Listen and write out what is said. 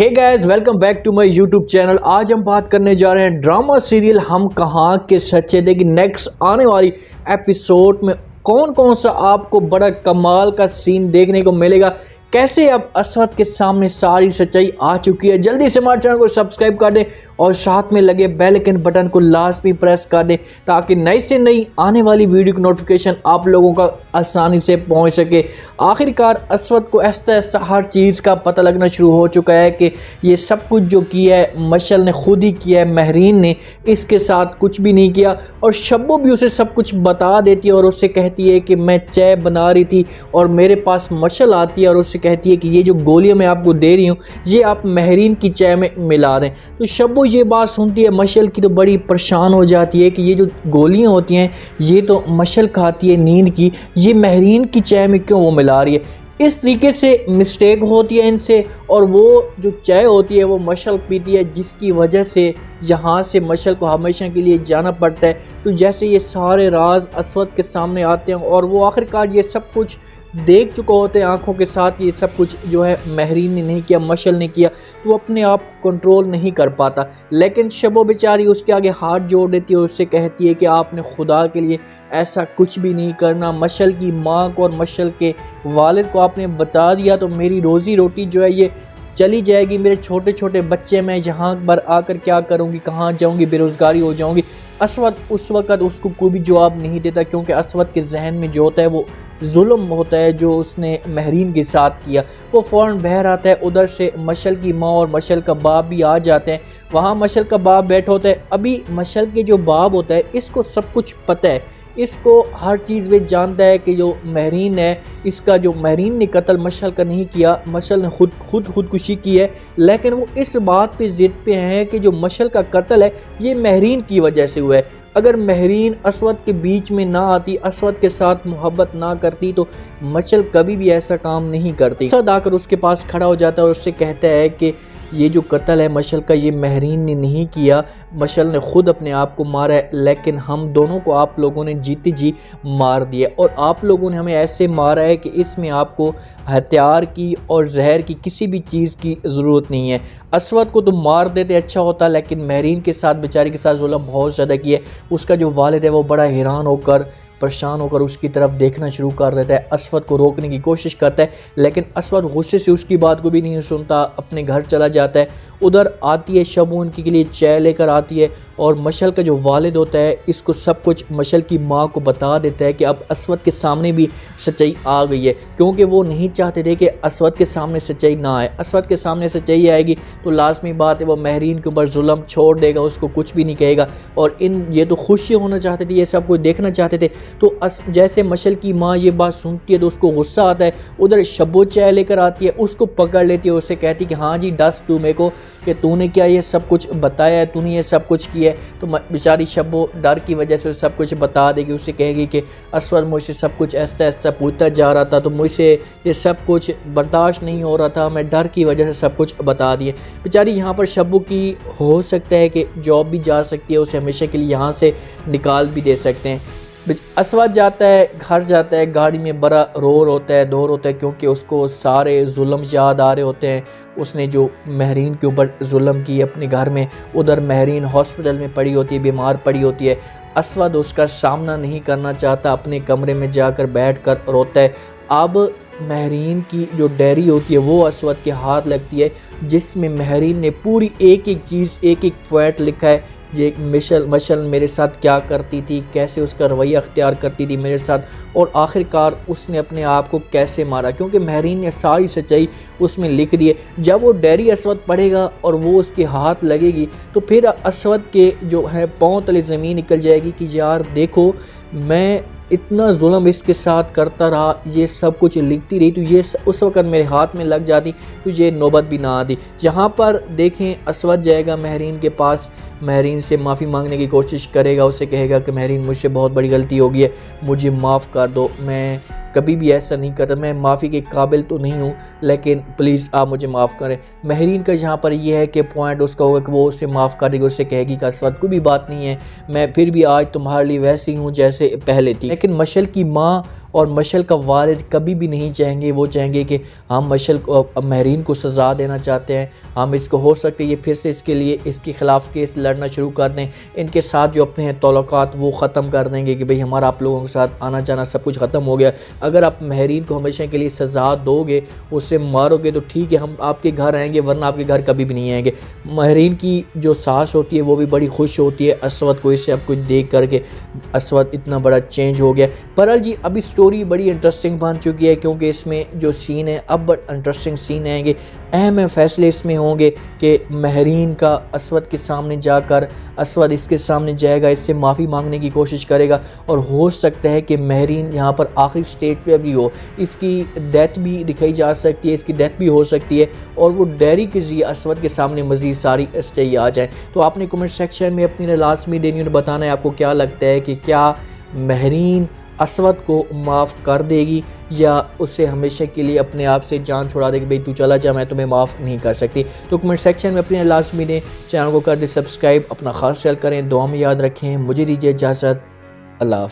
Hey guys, welcome back to my YouTube channel. आज हम बात करने जा रहे हैं ड्रामा सीरियल हम कहाँ के सच्चे थे कि नेक्स्ट आने वाली एपिसोड में कौन कौन सा आपको बड़ा कमाल का सीन देखने को मिलेगा। कैसे अब असवद के सामने सारी सच्चाई आ चुकी है। जल्दी से हमारे चैनल को सब्सक्राइब कर दें और साथ में लगे बेल आइकन बटन को लाजमी प्रेस कर दें ताकि नई से नई आने वाली वीडियो की नोटिफिकेशन आप लोगों का आसानी से पहुंच सके। आखिरकार असवद को ऐसा हर चीज़ का पता लगना शुरू हो चुका है कि ये सब कुछ जो किया है मशल ने खुद ही किया है, महरीन ने इसके साथ कुछ भी नहीं किया। और शब्बो भी उसे सब कुछ बता देती है और उससे कहती है कि मैं चाय बना रही थी और मेरे पास मशल आती है और उससे कहती है कि ये जो गोलियां मैं आपको दे रही हूँ ये आप महरीन की चाय में मिला दें। तो शब्बो ये बात सुनती है मशल की तो बड़ी परेशान हो जाती है कि ये जो गोलियां होती हैं ये तो मशल खाती है नींद की, ये महरीन की चाय में क्यों वो मिला रही है। इस तरीके से मिस्टेक होती है इनसे और वो जो चाय होती है वो मशल पीती है जिसकी वजह से यहाँ से मशल को हमेशा के लिए जाना पड़ता है। तो जैसे ये सारे राज असवद के सामने आते हैं और वो आखिरकार ये सब कुछ देख चुका होते हैं आंखों के साथ, ये सब कुछ जो है महरीन ने नहीं किया, मशल ने किया, तो अपने आप कंट्रोल नहीं कर पाता। लेकिन शबो बेचारी उसके आगे हाथ जोड़ देती है और उससे कहती है कि आपने खुदा के लिए ऐसा कुछ भी नहीं करना। मशल की माँ को और मशल के वालिद को आपने बता दिया तो मेरी रोज़ी रोटी जो है ये चली जाएगी। मेरे छोटे छोटे बच्चे मैं यहाँ पर आकर क्या करूँगी, कहाँ जाऊँगी, बेरोज़गारी हो जाऊँगी। असवद उस वक़्त उसको कोई भी जवाब नहीं देता क्योंकि असवद के जहन में जो होता है वो जुल्म होता है जो उसने महरीन के साथ किया। वो फ़ौरन बहर आता है। उधर से मशल की माँ और मशल का बाप भी आ जाते हैं। वहाँ मशल का बाप बैठा होता है। अभी मशल के जो बाप होता है इसको सब कुछ पता है, इसको हर चीज़ में जानता है कि जो महरीन है इसका जो महरीन ने कत्ल मशल का नहीं किया, मशल ने खुदकुशी की है। लेकिन वो इस बात पे ज़िद पे हैं कि जो मशल का कत्ल है ये महरीन की वजह से हुआ है। अगर महरीन असवद के बीच में ना आती, असवद के साथ मोहब्बत ना करती तो मशल कभी भी ऐसा काम नहीं करती। असवद आकर उसके पास खड़ा हो जाता है और उससे कहता है कि ये जो कत्ल है मशल का ये महरीन ने नहीं किया, मशल ने खुद अपने आप को मारा है। लेकिन हम दोनों को आप लोगों ने जीते जी मार दिया और आप लोगों ने हमें ऐसे मारा है कि इसमें आपको हथियार की और जहर की किसी भी चीज़ की ज़रूरत नहीं है। असवद को तो मार देते अच्छा होता, लेकिन महरीन के साथ बेचारी के साथ जुल्म बहुत ज़्यादा किया। उसका जो वालिद है वो बड़ा हैरान होकर परेशान होकर उसकी तरफ देखना शुरू कर देता है। असवद को रोकने की कोशिश करता है लेकिन असवद गुस्से से उसकी बात को भी नहीं सुनता, अपने घर चला जाता है। उधर आती है शबो उनके लिए चाय लेकर आती है और मशल का जो वालिद होता है इसको सब कुछ मशल की माँ को बता देता है कि अब असवद के सामने भी सच्चाई आ गई है, क्योंकि वो नहीं चाहते थे कि असवद के सामने सच्चाई ना आए। असवद के सामने सच्चाई आएगी तो लाजमी बात है वो महरीन के ऊपर जुल्म छोड़ देगा, उसको कुछ भी नहीं कहेगा। और ये तो खुशी होना चाहते थे, ये सब कुछ देखना चाहते थे। तो जैसे मशल की माँ ये बात सुनती है तो उसको गुस्सा आता है। उधर शबो चाय लेकर आती है, उसको पकड़ लेती है, उससे कहती है कि हाँ जी दस तू मेरे को कि तूने क्या ये सब कुछ बताया है, तूने ये सब कुछ किया है। तो बेचारी शबो डर की वजह से सब कुछ बता देगी। उससे कहेगी कि असवद मुझसे सब कुछ ऐसा ऐसा पूछता जा रहा था तो मुझसे ये सब कुछ बर्दाश्त नहीं हो रहा था, मैं डर की वजह से सब कुछ बता दिए। बेचारी यहाँ पर शबो की हो सकता है कि जॉब भी जा सकती है, उसे हमेशा के लिए यहाँ से निकाल भी दे सकते हैं। असवद जाता है, घर जाता है, गाड़ी में बड़ा रोर होता है, दौर होता है क्योंकि उसको सारे जुल्म याद आ रहे होते हैं। उसने जो महरीन के ऊपर जुल्म की अपने घर में, उधर महरीन हॉस्पिटल में पड़ी होती है, बीमार पड़ी होती है। असवद उसका सामना नहीं करना चाहता, अपने कमरे में जाकर बैठकर रोता है। अब महरीन की जो डायरी होती है वो असवद के हाथ लगती है जिसमें महरीन ने पूरी एक एक चीज़, एक एक पॉइंट लिखा है। ये मशल मेरे साथ क्या करती थी, कैसे उसका रवैया अख्तियार करती थी मेरे साथ, और आखिरकार उसने अपने आप को कैसे मारा, क्योंकि महरीन ने सारी सच्चाई उसमें लिख दी है। जब वो डायरी असवद पढ़ेगा और वो उसके हाथ लगेगी तो फिर असवद के जो है पाँव तले ज़मीन निकल जाएगी कि यार देखो मैं इतना जुल्म इसके साथ करता रहा, ये सब कुछ लिखती रही तो ये उस वक़्त मेरे हाथ में लग जाती तो ये नौबत भी ना आती। यहाँ पर देखें असवद जाएगा महरीन के पास, महरीन से माफ़ी मांगने की कोशिश करेगा, उसे कहेगा कि महरीन मुझसे बहुत बड़ी गलती हो गई है, मुझे माफ़ कर दो, मैं कभी भी ऐसा नहीं करता, मैं माफ़ी के काबिल तो नहीं हूँ लेकिन प्लीज़ आप मुझे माफ़ करें। महरीन का यहाँ पर यह है कि पॉइंट उसका होगा कि वो उसे माफ़ कर देगी, उससे कहेगी कि असवद कोई भी बात नहीं है, मैं फिर भी आज तुम्हारे लिए वैसे ही हूँ जैसे पहले थी। लेकिन मशल की माँ और मशल का वालिद कभी भी नहीं चाहेंगे, वो चाहेंगे कि हम मशल को महरीन को सज़ा देना चाहते हैं, हम इसको हो सकते ये फिर से इसके लिए इसके ख़िलाफ़ केस लड़ना शुरू कर दें, इनके साथ जो अपने हैं तल्लुकात वो ख़त्म कर देंगे कि भाई हमारा आप लोगों के साथ आना जाना सब कुछ ख़त्म हो गया। अगर आप महरीन को हमेशा के लिए सज़ा दोगे, उससे मारोगे तो ठीक है, हम आपके घर आएंगे, वरना आपके घर कभी भी नहीं आएंगे। महरीन की जो सास होती है वो भी बड़ी खुश होती है असवद को इससे अब कुछ देख करके, असवद इतना बड़ा चेंज हो गया। बहरहाल जी अभी स्टोरी बड़ी इंटरेस्टिंग बन चुकी है, क्योंकि इसमें जो सीन है अब बड़े इंटरेस्टिंग सीन आएंगे, अहम फैसले इसमें होंगे कि महरीन का असवद के सामने जाकर, असवद इसके सामने जाएगा, इससे माफ़ी मांगने की कोशिश करेगा और हो सकता है कि महरीन यहाँ पर आखिरी स्टेज पे भी हो, इसकी डेथ भी दिखाई जा सकती है, इसकी डेथ भी हो सकती है और वो डायरी के ज़रिए असवद के सामने मज़ीद सारी स्टेज आ जाए। तो आपने कमेंट सेक्शन में अपनी लाजमी देनी और बताना है आपको क्या लगता है कि क्या महरीन असवद को माफ़ कर देगी या उसे हमेशा के लिए अपने आप से जान छुड़ा देगी, भाई तू चला जा, मैं तुम्हें माफ़ नहीं कर सकती। तो कमेंट सेक्शन में अपनी लाजमी दें, चैनल को कर दे सब्सक्राइब, अपना ख़ास ख्याल करें, दुआ में याद रखें। मुझे दीजिए इजाज़त, अल्लाह हाफ़िज़।